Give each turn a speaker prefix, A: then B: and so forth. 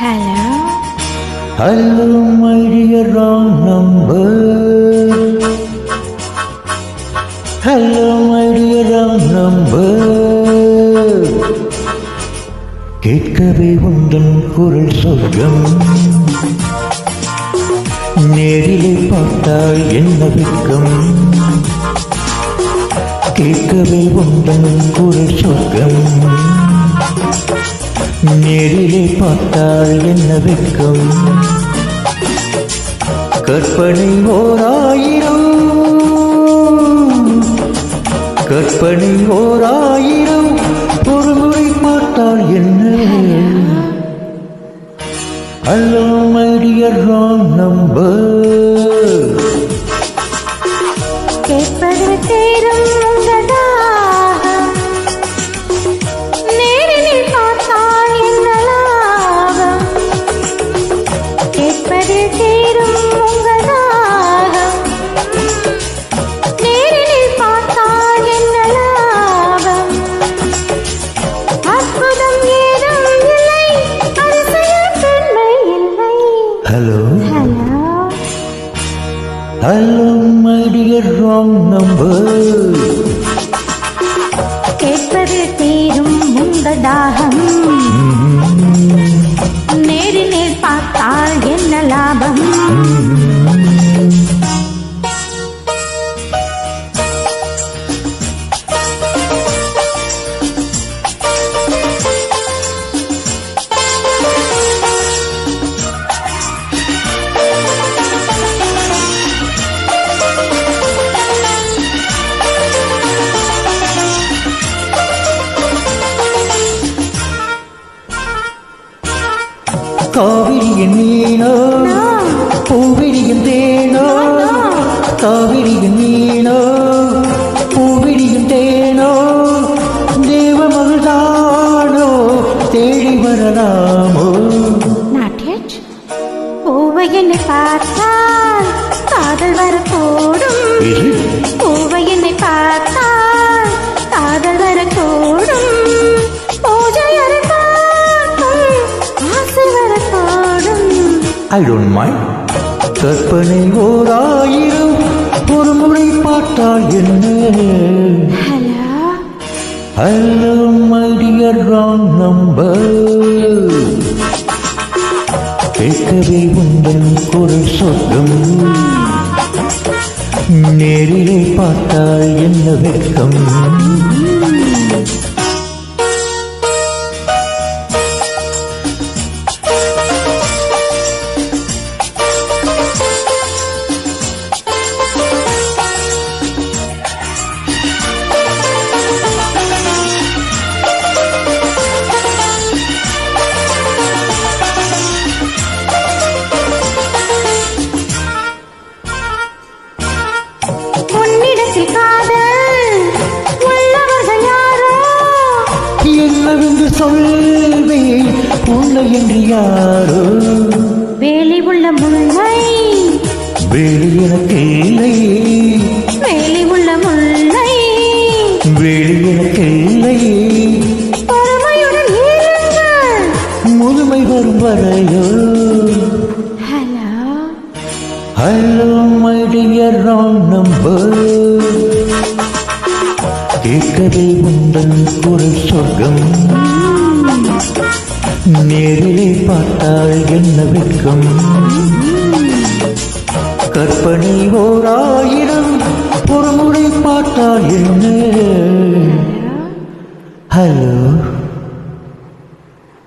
A: Hello.
B: Hello, my dear wrong number. Hello, my dear wrong number. கேட்கவே உந்தன் குரல் சொர்க்கம், நேரிலே பார்த்தால் என்ன வெட்கம். கேட்கவே உந்தன் குரல் சொர்க்கம், நேரிலே பார்த்தால் என்ன வெட்கம். கற்பனை ஓராயிரம், கற்பனை ஓராயிரம், ஒரு முறை பார்த்தால் என்ன. Hello, my dear wrong number.
A: கேட்பது தேரும் உங்களாகம், நேரில் பார்த்தால் என்ன லாபம். கேட்பது தேரும் உங்களாகம், நேரில் பார்த்தால் என்ன லாபம். அற்புதம் ஏதும் இல்லை, அதிசயத்தன்மை இல்லை.
B: Hello.
A: Hello.
B: Hello, my dear wrong number.
A: கேட்பது தீரும் உங்கள் தாகம், நேரிலே பார்த்தால் என்ன லாபம்.
B: காவிரியின் மீனோ பூவிரியின் தேனோ, காவிரியின் மீனோ பூவிரியின் தேனோ, தேவமகள்தானோ தேடி வரலாமோ.
A: பூவை என்னை பார்த்தால் காதல் வரக்கூடும், பூவை என்னை பார்த்தால் காதல் வரக்கூடும்.
B: I don't mind. கற்பனை ஓராயிரம், ஒரு முறை பார்த்தால் என்ன.
A: Hello.
B: Hello, my dear wrong number. கேட்கவே உந்தன் குரல் சொர்க்கம், நேரிலே பார்த்தால் என்ன வெட்கம்.
A: உன்னிடத்தில் காதல் உள்ளவர்கள் யாரோ,
B: என்னவென்று சொல்வேன் உன்னை என்று யாரோ.
A: வேலி உள்ள முல்லை,
B: வேலி எனக்கு இல்லை,
A: வேலி உள்ள முல்லை,
B: வேலி எனக்கு இல்லை.
A: பொறுமையுடன் இருங்கள்,
B: முதுமை வரும் வரையோ.
A: Hello.
B: Hello, my dear wrong number. கேட்கவே உந்தன் குரல் சொர்க்கம், நேரிலே பார்த்தால் என்ன வெட்கம். கற்பனை ஓராயிரம், ஒரு முறை பார்த்தால் என்ன. Hello.